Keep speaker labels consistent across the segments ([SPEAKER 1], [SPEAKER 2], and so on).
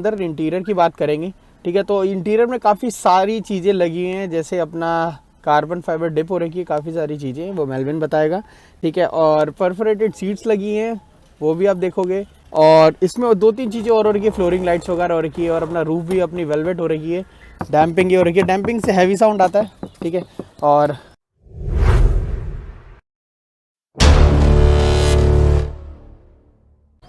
[SPEAKER 1] अंदर इंटीरियर की बात करेंगे, ठीक है। तो इंटीरियर में काफ़ी सारी चीज़ें लगी हैं, जैसे अपना कार्बन फाइबर डिप हो रखी है, काफ़ी सारी चीज़ें, वो मेल्विन बताएगा, ठीक है। और परफोरेटेड सीट्स लगी हैं, वो भी आप देखोगे। और इसमें 2-3 चीज़ें और हो रही है, फ्लोरिंग लाइट्स वगैरह हो रखी है, और अपना रूफ भी अपनी वेलवेट हो रही है, डैम्पिंग ही हो रखी है। डैम्पिंग से हैवी साउंड आता है, ठीक है। और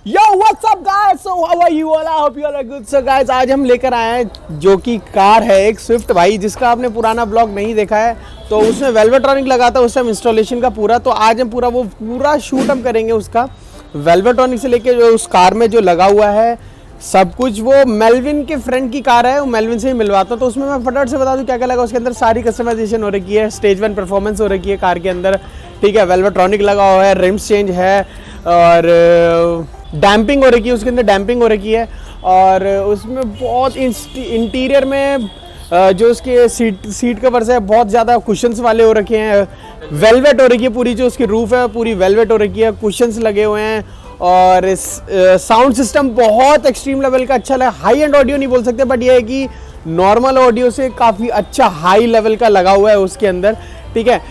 [SPEAKER 1] Yo, what's up guys? So how are you all? I hope you all are good. So guys, आज हम लेकर आए हैं जो कि कार है एक स्विफ्ट भाई, जिसका आपने पुराना ब्लॉग नहीं देखा है तो उसमें वेलवेट्रॉनिक लगा था उस टाइम इंस्टॉलेशन का पूरा। तो आज हम पूरा शूट हम करेंगे उसका, वेलवेट्रॉनिक से लेके जो उस कार में जो लगा हुआ है सब कुछ। वो मेल्विन के फ्रेंड की कार है, वो मेल्विन से ही मिलवाता। तो उसमें मैं फटाफट से बता दूं क्या क्या लगा उसके अंदर। सारी कस्टमाइजेशन हो रखी है, स्टेज 1 परफॉर्मेंस हो रखी है कार के अंदर, ठीक है। वेलवेट्रॉनिक लगा हुआ है, रिम्स चेंज है, और डैम्पिंग हो रखी है, उसके अंदर डैम्पिंग हो रखी है। और उसमें बहुत इंटीरियर में जो उसके सीट कवर्स है बहुत ज़्यादा कुशन्स वाले हो रखे हैं, वेलवेट हो रखी है पूरी, जो उसकी रूफ है पूरी वेलवेट हो रखी है, कुशन्स लगे हुए हैं। और साउंड सिस्टम बहुत एक्सट्रीम लेवल का अच्छा लगा। हाई एंड ऑडियो नहीं बोल सकते, बट ये है कि नॉर्मल ऑडियो से काफ़ी अच्छा हाई लेवल का लगा हुआ है उसके अंदर, ठीक है।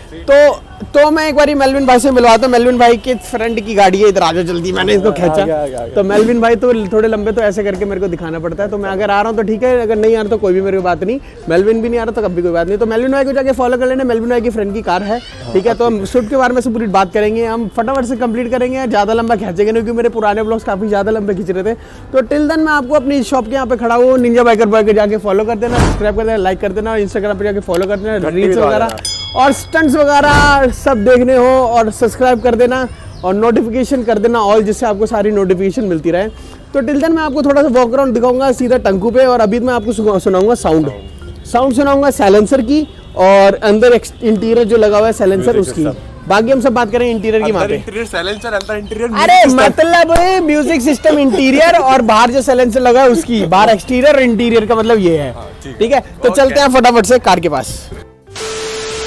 [SPEAKER 1] तो मैं एक बारी मेल्विन भाई से मिलवाता हूँ। मेल्विन भाई के फ्रेंड की गाड़ी है, इधर आ जाओ जल्दी, मैंने इसको खींचा। तो मेल्विन भाई तो थोड़े लंबे, तो ऐसे करके मेरे को दिखाना पड़ता है। तो मैं अगर आ रहा हूँ तो ठीक है, अगर नहीं आ रहा तो कोई भी मेरी बात नहीं, मेल्विन भी नहीं आ रहा तो कभी कोई बात नहीं। तो मेल्विन भाई को जाके फॉलो कर लेना, मेल्विन भाई की फ्रेंड की कार है, ठीक है। तो हम स्विफ्ट के बारे में से पूरी बात करेंगे, हम फटाफट से कंप्लीट करेंगे, ज़्यादा लंबा खींचेंगे नहीं क्योंकि मेरे पुराने ब्लॉग्स काफ़ी ज़्यादा लंबे खींच रहे थे। तो टिल देन मैं आपको अपनी शॉप के यहाँ पे खड़ा हूँ, निंजा बाइकर बॉय के जाके फॉलो कर देना, सब्सक्राइब कर देना, लाइक कर देना, और इंस्टाग्राम पर जाके फॉलो कर देना, रील्स वगैरह और स्टंट्स वगैरह सब देखने हो, और सब्सक्राइब कर देना और नोटिफिकेशन कर देना ऑल, जिससे आपको सारी नोटिफिकेशन मिलती रहे। तो टिल देन मैं आपको थोड़ा सा वॉक अराउंड दिखाऊंगा सीधा टंकू पे, और अभी मैं आपको सुनाऊंगा साउंड सुनाऊंगा साइलेंसर की, और अंदर इंटीरियर जो लगा हुआ है साइलेंसर उसकी। बाकी हम सब बात करें इंटीरियर की।
[SPEAKER 2] इंटीरियर साइलेंसर, अंदर इंटीरियर,
[SPEAKER 1] अरे मतलब म्यूजिक सिस्टम इंटीरियर, और बाहर जो साइलेंसर लगा है उसकी, बाहर एक्सटीरियर और इंटीरियर का मतलब ये है, ठीक है। तो चलते हैं फटाफट से कार के पास।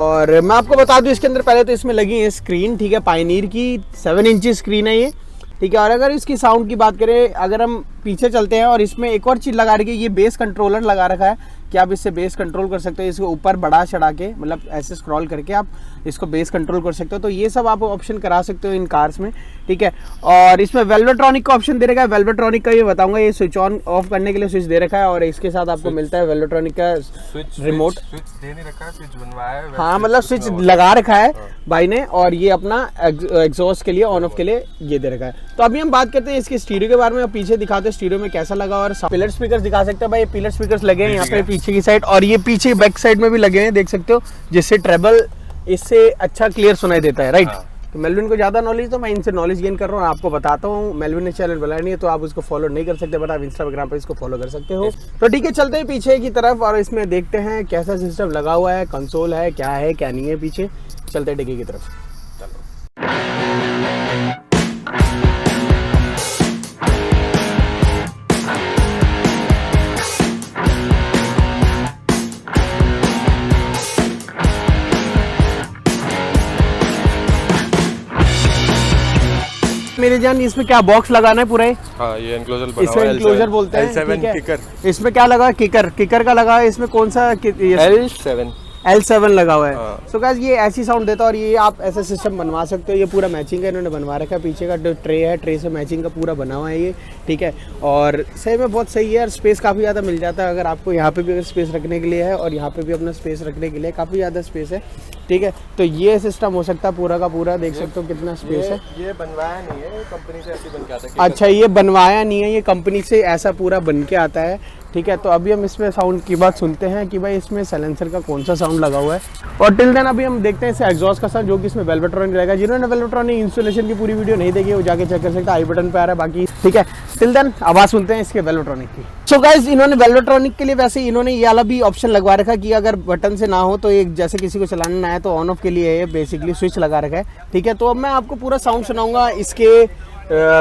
[SPEAKER 1] और मैं आपको बता दूं इसके अंदर पहले तो इसमें लगी है स्क्रीन, ठीक है, पायनीर की 7 इंच स्क्रीन है ये, ठीक है। और अगर इसकी साउंड की बात करें, अगर हम पीछे चलते हैं, और इसमें एक और चीज़ लगा रखी है, ये बेस कंट्रोलर लगा रखा है कि आप इससे बेस कंट्रोल कर सकते हो, इसको ऊपर बढ़ा चढ़ा के, मतलब ऐसे स्क्रॉल करके आप इसको बेस कंट्रोल कर सकते हो। तो ये सब आप ऑप्शन करा सकते हो इन कार्स में, ठीक है। और इसमें वेलवेट्रॉनिक का ऑप्शन दे रखा है, वेलवेट्रॉनिक का ये बताऊंगा, ये स्विच ऑन ऑफ करने के लिए स्विच दे रखा है, और इसके साथ आपको मिलता है वेलवेट्रॉनिक का रिमोट।
[SPEAKER 2] स्विच दे नहीं रखा है, स्विच बनवाया है,
[SPEAKER 1] हाँ मतलब स्विच लगा रखा है भाई ने, और ये अपना एग्जॉस्ट के लिए ऑन ऑफ के लिए ये दे रखा है। तो अभी हम बात करते हैं इसके स्टीरियो के बारे में, पीछे दिखाते हैं स्टीरियो में कैसा लगा। और पिलर स्पीकर दिखा सकते हैं भाई, पिलर स्पीकर लगे हैं यहाँ पे पीछे की साइड, और ये पीछे बैक साइड में भी लगे हैं, देख सकते हो, जिससे ट्रेबल इससे अच्छा क्लियर सुनाई देता है, राइट। तो मेल्विन को ज़्यादा नॉलेज, तो मैं इनसे नॉलेज गेन कर रहा हूँ, आपको बताता हूँ। मेल्विन ने चैनल बनाया नहीं है तो आप उसको फॉलो नहीं कर सकते, बट आप इंस्टाग्राम पर इसको फॉलो कर सकते हो। तो ठीक है, चलते हैं पीछे की तरफ, और इसमें देखते हैं कैसा सिस्टम लगा हुआ है, कंसोल है क्या नहीं है पीछे। चलते हैं डिग्गी की तरफ। मेरे जान इसमें क्या बॉक्स लगाना है पूरा?
[SPEAKER 2] हाँ, ये एनक्लोजर बना
[SPEAKER 1] इसमें एनक्लोजर बोलते हैं,
[SPEAKER 2] L7 किकर।
[SPEAKER 1] इसमें क्या लगा है? किकर का लगा है। इसमें कौन सा? L7 लगा हुआ है। सो गाइस ये ऐसी साउंड देता है, और ये आप ऐसा सिस्टम बनवा सकते हो। ये पूरा मैचिंग का इन्होंने बनवा रखा है, पीछे का जो ट्रे है, ट्रे से मैचिंग का पूरा बना हुआ है ये, ठीक है। और सही में बहुत सही है, और स्पेस काफ़ी ज़्यादा मिल जाता है। अगर आपको यहाँ पे भी अगर स्पेस रखने के लिए है, और यहाँ पे भी अपना स्पेस रखने के लिए काफ़ी ज़्यादा स्पेस है, ठीक है। तो ये सिस्टम हो सकता है पूरा का पूरा, देख सकते हो कितना स्पेस है।
[SPEAKER 2] ये बनवाया नहीं है, कंपनी से ऐसे बन के आता है।
[SPEAKER 1] अच्छा, ये बनवाया नहीं है, ये कंपनी से ऐसा पूरा बन के आता है, ठीक है। तो अभी हम इसमें साउंड की बात सुनते हैं कि भाई इसमें साइलेंसर का कौन सा साउंड लगा हुआ है। और टिल देन अभी हम देखते हैं इसे एग्जॉस्ट का साउंड, जो कि इसमें वेलवेट्रॉनिक रहेगा। जिन्होंने वेलवेट्रॉनिक इंस्टॉलेशन की पूरी वीडियो नहीं देखी वो जाके चेक कर सकते हैं, आई बटन पे आ रहा है बाकी, ठीक है। टिल देन आवाज़ सुनते हैं इसके वेलवेट्रॉनिक की। सो गाइस इन्होंने वेलवेट्रॉनिक के लिए वैसे इन्होंने ये वाला भी ऑप्शन लगवा रखा कि अगर बटन से ना हो तो एक जैसे किसी को चलाना ना है तो ऑन ऑफ के लिए ये बेसिकली स्विच लगा रखा है, ठीक है। तो अब मैं आपको पूरा साउंड सुनाऊंगा इसके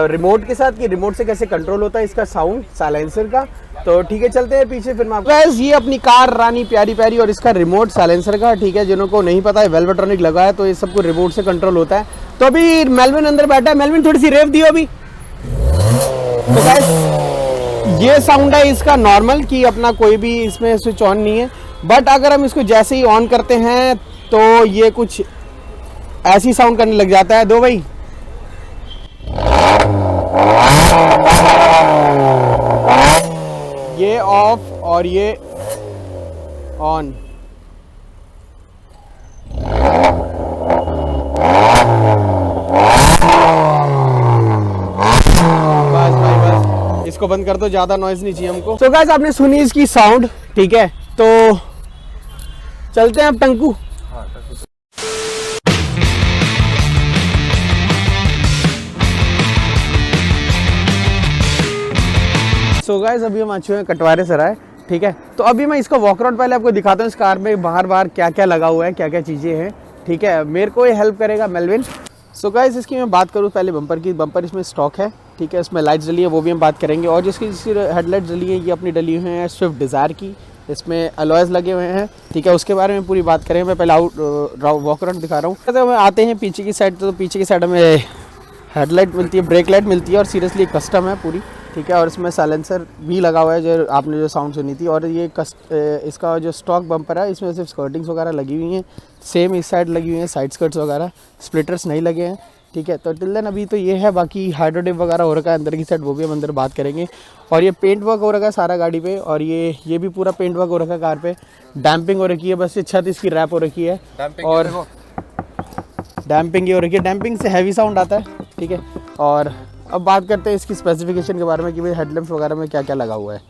[SPEAKER 1] रिमोट के साथ, कि रिमोट से कैसे कंट्रोल होता है इसका साउंड साइलेंसर का। तो ठीक है, चलते हैं पीछे, फिर मैं आपको ये अपनी कार रानी प्यारी प्यारी, और इसका रिमोट साइलेंसर का, ठीक है। जिनको नहीं पता है वेलवेट्रॉनिक लगा है तो ये सबको रिमोट से कंट्रोल होता है। तो अभी मेल्विन अंदर बैठा है, मेल्विन थोड़ी सी रेव दियो अभी। तो ये साउंड है इसका नॉर्मल कि अपना कोई भी इसमें स्विच ऑन नहीं है, बट अगर हम इसको जैसे ही ऑन करते हैं तो ये कुछ ऐसी साउंड करने लग जाता है। दो भाई, ये ऑफ और ये ऑन। बस भाई बस, इसको बंद कर दो, ज्यादा नॉइज नहीं चाहिए हमको। तो गाइस आपने सुनी इसकी साउंड, ठीक है, तो चलते हैं अब टंकू। सो गाइस अभी हम आ चुके हैं कटवारे सराय, ठीक है। तो अभी मैं इसका वॉक अराउंड पहले आपको दिखाता हूँ इस कार में बाहर बाहर क्या क्या लगा हुआ है, क्या क्या चीज़ें हैं, ठीक है। मेरे को ये हेल्प करेगा मेलविन। सो गाइस इसकी मैं बात करूँ पहले बम्पर की, बम्पर इसमें स्टॉक है, ठीक है। इसमें लाइट्स डली है, वो भी हम बात करेंगे। और जिसकी हेडलाइट्स डली है ये अपनी डली हुई हैं स्विफ्ट डिज़ायर की, इसमें अलॉयज़ लगे हुए हैं, ठीक है। उसके बारे में पूरी बात करेंगे। मैं पहले वॉक अराउंड दिखा रहा हूँ। तो हम आते हैं पीछे की साइड, तो पीछे की साइड हमें हेडलाइट मिलती है, ब्रेक लाइट मिलती है, और सीरियसली कस्टम है पूरी, ठीक है। और इसमें साइलेंसर भी लगा हुआ है, जो आपने जो साउंड सुनी थी। और ये इसका जो स्टॉक बम्पर है इसमें सिर्फ स्कर्टिंग्स वगैरह लगी हुई हैं, सेम इस साइड लगी हुई हैं, साइड स्कर्ट्स वगैरह, स्प्लिटर्स नहीं लगे हैं, ठीक है। तो टिल देन अभी तो ये है, बाकी हाइड्रोडिप वगैरह हो रखा है अंदर की साइड, वो भी हम अंदर बात करेंगे। और ये पेंट वर्क हो रखा है सारा गाड़ी पे, और ये भी पूरा पेंट वर्क हो रखा है कार पे। डैम्पिंग हो रखी है, बस ये छत इसकी रैप हो रखी है, और डैम्पिंग ये हो रखी है। डैम्पिंग से हैवी साउंड आता है, ठीक है। और अब बात करते हैं इसकी स्पेसिफिकेशन के बारे में कि भाई हेडलैम्प्स वगैरह में क्या क्या लगा हुआ है।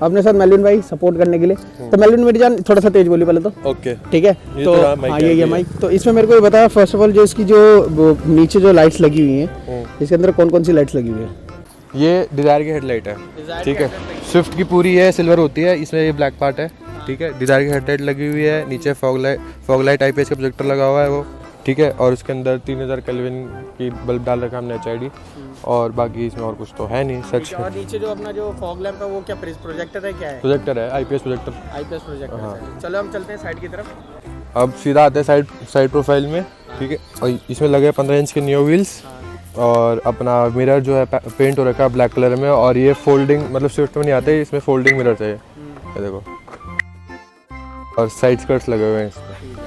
[SPEAKER 1] अपने साथ मेलविन भाई सपोर्ट करने के लिए। तो मेलविन मेरी जान थोड़ा सा तेज बोली पहले तो,
[SPEAKER 2] ओके,
[SPEAKER 1] ठीक है। तो हाँ ये माइक। तो इसमें मेरे को ये बताया फर्स्ट ऑफ ऑल, जो इसकी जो नीचे जो लाइट्स लगी हुई हैं, इसके अंदर कौन कौन सी लाइट्स लगी हुई है?
[SPEAKER 2] ये डिजायर की हेडलाइट है, ठीक है। स्विफ्ट की पूरी है, सिल्वर होती है, इसमें ये ब्लैक पार्ट है, ठीक है। डिजायर की हेडलाइट लगी हुई है, नीचे फॉग लाइट IPS का प्रोजेक्टर लगा हुआ है वो, ठीक है। और उसके अंदर 3000 केल्विन की बल्ब डाल रखा हमने HID, और बाकी इसमें और कुछ तो है नहीं सच।
[SPEAKER 1] और नीचे जो अपना जो फॉग लैंप है वो क्या प्रोजेक्टर है, क्या है?
[SPEAKER 2] प्रोजेक्टर है, IPS प्रोजेक्टर।
[SPEAKER 1] प्रोजेक्टर, हाँ। चलो हम चलते हैं साइड की तरफ।
[SPEAKER 2] अब सीधा आते हैं साइड प्रोफाइल में, ठीक है। और इसमें लगे 15 इंच के नियो व्हील्स, और अपना मिरर जो है पेंट हो रखा है ब्लैक कलर में। और ये फोल्डिंग, मतलब स्विफ्ट में नहीं आते, इसमें फोल्डिंग मिरर है, ये देखो। और साइड स्कर्ट्स लगे हुए हैं इसमें,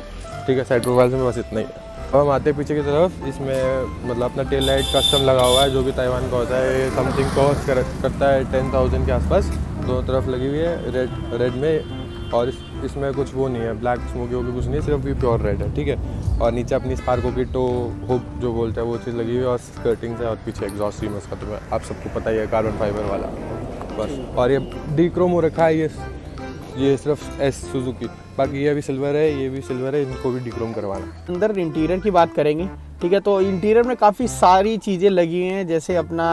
[SPEAKER 2] ठीक है। साइड प्रोफाइल में बस इतना ही। अब हम आते हैं पीछे की तरफ, इसमें मतलब अपना टेल लाइट कस्टम लगा हुआ है, जो कि ताइवान का होता है। ये समथिंग कॉस्ट करता है 10,000 के आसपास। दोनों तरफ लगी हुई है रेड में, और इसमें कुछ वो नहीं है, ब्लैक स्मोकी वोकी कुछ नहीं है, सिर्फ ये प्योर रेड है, ठीक है। और नीचे अपनी स्पार्को की टो हुक जो बोलते हैं वो चीज़ लगी हुई है, और स्कर्टिंग है, और पीछे एग्जॉस्ट सीम उसका तो आप सबको पता ही है, कार्बन फाइबर वाला बस। और ये डीक्रोम हो रखा है, ये सिर्फ S सुजुकी, बाकी ये भी सिल्वर है, ये भी सिल्वर है, इनको भी डीक्रोम करवाना।
[SPEAKER 1] अंदर इंटीरियर की बात करेंगे, ठीक है। तो इंटीरियर में काफ़ी सारी चीज़ें लगी हुई हैं, जैसे अपना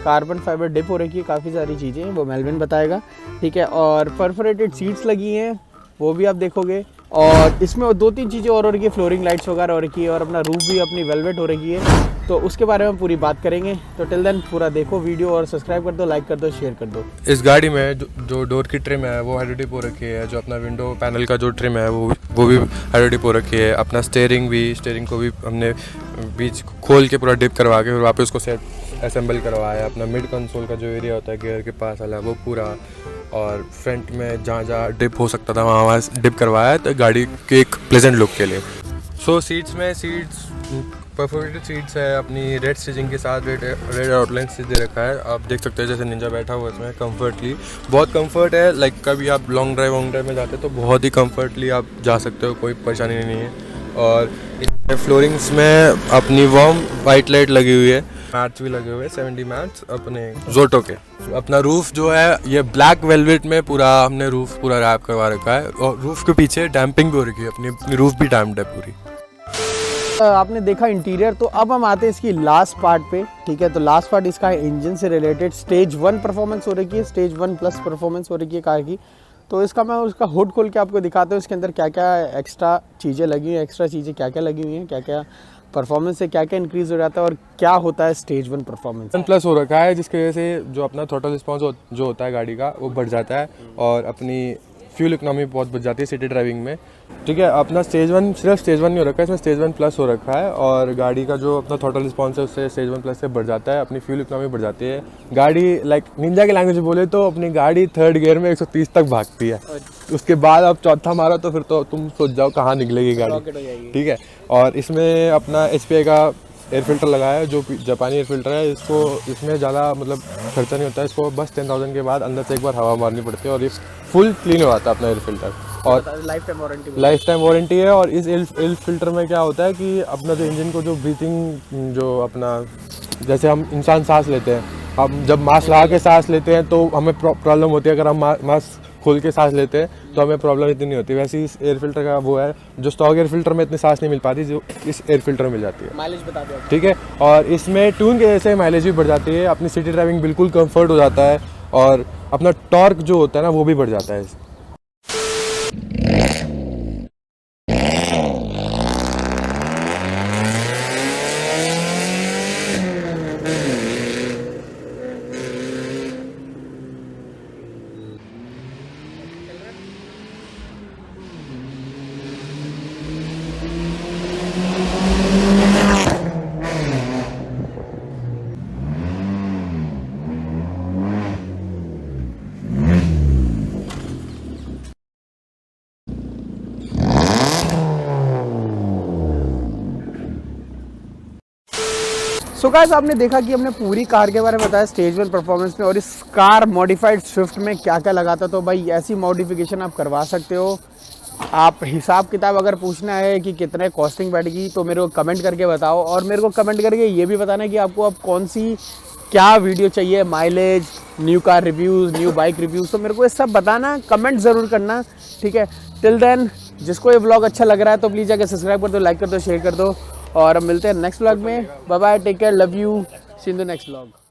[SPEAKER 1] कार्बन फाइबर डिप हो रखी है, काफ़ी सारी चीज़ें, वो मेलविन बताएगा, ठीक है। और परफोरेटेड सीट्स लगी हैं, वो भी आप देखोगे। और इसमें 2-3 चीज़ें और हो रही है, फ्लोरिंग लाइट्स वगैरह हो रखी है, और अपना रूफ भी अपनी वेलवेट हो रखी है, तो उसके बारे में पूरी बात करेंगे। तो टिल देन पूरा देखो वीडियो, और सब्सक्राइब कर दो, लाइक कर दो, शेयर कर दो।
[SPEAKER 2] इस गाड़ी में जो डोर की ट्रिम है वो हाइड्रोडिप हो रखी है, जो अपना विंडो पैनल का जो ट्रिम है वो भी हाइड्रोडिप हो रखी है। अपना स्टेयरिंग को भी हमने बीच खोल के पूरा डिप करवा के फिर वापस उसको सेट असेंबल करवाया। अपना मिड कंसोल का जो एरिया होता है गियर के पास वाला वो पूरा, और फ्रंट में जहाँ डिप हो सकता था वहाँ डिप करवाया, तो गाड़ी के एक प्लेजेंट लुक के लिए। सो सीट्स परफोरेटेड सीट्स है, अपनी रेड स्टिचिंग के साथ रेड आउटलाइन स्टिच दे रखा है। आप देख सकते हैं जैसे निंजा बैठा हुआ है इसमें कंफर्टली, बहुत कंफर्ट है। लाइक कभी आप लॉन्ग ड्राइव में जाते हो तो बहुत ही कंफर्टली आप जा सकते हो, कोई परेशानी नहीं है। और फ्लोरिंग्स में अपनी वार्म वाइट लाइट लगी हुई है, मैट्स भी लगे हुए हैं 70 मैट्स अपने जोटो के। अपना रूफ जो है ये ब्लैक वेलवेट में पूरा हमने रूफ पूरा रैप करवा रखा है, और रूफ के पीछे डैम्पिंग भी हो रखी है, अपनी रूफ भी डैम्प्ड है पूरी।
[SPEAKER 1] आपने देखा इंटीरियर, तो अब हम आते हैं इसकी लास्ट पार्ट पे, ठीक है। तो लास्ट पार्ट इसका है इंजन से रिलेटेड। स्टेज 1 परफॉर्मेंस हो रही है, स्टेज 1+ परफॉर्मेंस हो रही है कार की। तो इसका मैं उसका हुड खोल के आपको दिखाता हूँ, इसके अंदर क्या क्या एक्स्ट्रा चीज़ें लगी हुई हैं, एक्स्ट्रा चीज़ें क्या क्या लगी हुई हैं, क्या क्या परफॉर्मेंस से क्या क्या इंक्रीज़ हो जाता है, और क्या होता है स्टेज 1 परफॉर्मेंस।
[SPEAKER 2] 1+ हो रखा है, जिसकी वजह से जो अपना थ्रॉटल रिस्पॉन्स जो होता है गाड़ी का वो बढ़ जाता है, और अपनी फ्यूल इकोनॉमी बहुत बच जाती है सिटी ड्राइविंग में। ठीक है, अपना स्टेज 1 सिर्फ स्टेज 1 नहीं हो रखा है, इसमें स्टेज 1 प्लस हो रखा है और गाड़ी का जो अपना थ्रॉटल रिस्पॉन्स है उससे स्टेज 1 प्लस से बढ़ जाता है, अपनी फ्यूल इकोनॉमी बढ़ जाती है। गाड़ी लाइक निंजा की लैंग्वेज में बोले तो अपनी गाड़ी 3rd गियर में 130 तक भागती है। उसके बाद अब चौथा मारो तो फिर तो तुम सोच जाओ कहाँ निकलेगी गाड़ी। ठीक है, और इसमें अपना SPI का एयर फिल्टर लगाया है जो जापानी एयर फिल्टर है। इसको इसमें ज़्यादा मतलब खर्चा नहीं होता है, इसको बस 10,000 के बाद अंदर से एक बार हवा मारनी पड़ती है और ये फुल क्लीन हो जाता है अपना एयर फिल्टर। और लाइफ टाइम वारंटी है। और इस एयर फिल्टर में क्या होता है कि अपना जो इंजन को जो ब्रीथिंग जो अपना जैसे हम इंसान सांस लेते हैं, हम जब मास्क लगा के सांस लेते हैं तो हमें प्रॉब्लम होती है, अगर हम मास्क खोल के सांस लेते हैं तो हमें प्रॉब्लम इतनी नहीं होती। वैसे ही इस एयर फिल्टर का वो है, जो स्टॉक एयर फिल्टर में इतनी सांस नहीं मिल पाती जो इस एयर फिल्टर में मिल जाती है।
[SPEAKER 1] माइलेज बता दो। ठीक
[SPEAKER 2] है, और इसमें ट्यून की वजह से माइलेज भी बढ़ जाती है, अपनी सिटी ड्राइविंग बिल्कुल कंफर्ट हो जाता है और अपना टॉर्क जो होता है ना वो भी बढ़ जाता है।
[SPEAKER 1] सो गाइस, आपने देखा कि हमने पूरी कार के बारे में बताया स्टेज 1 परफॉर्मेंस में और इस कार मॉडिफाइड स्विफ्ट में क्या क्या लगा था। तो भाई ऐसी मॉडिफिकेशन आप करवा सकते हो। आप हिसाब किताब अगर पूछना है कि कितने कॉस्टिंग बैठेगी तो मेरे को कमेंट करके बताओ, और मेरे को कमेंट करके ये भी बताना कि आपको अब कौन सी क्या वीडियो चाहिए, mileage, new car reviews, new bike reviews. तो मेरे को ये सब बताना, कमेंट ज़रूर करना। ठीक है, टिल देन जिसको ये व्लॉग अच्छा लग रहा है तो प्लीज़ जाकर सब्सक्राइब कर दो, लाइक कर दो, शेयर कर दो, और अब मिलते हैं नेक्स्ट व्लॉग में। Bye bye, take care, love you, see in the next vlog.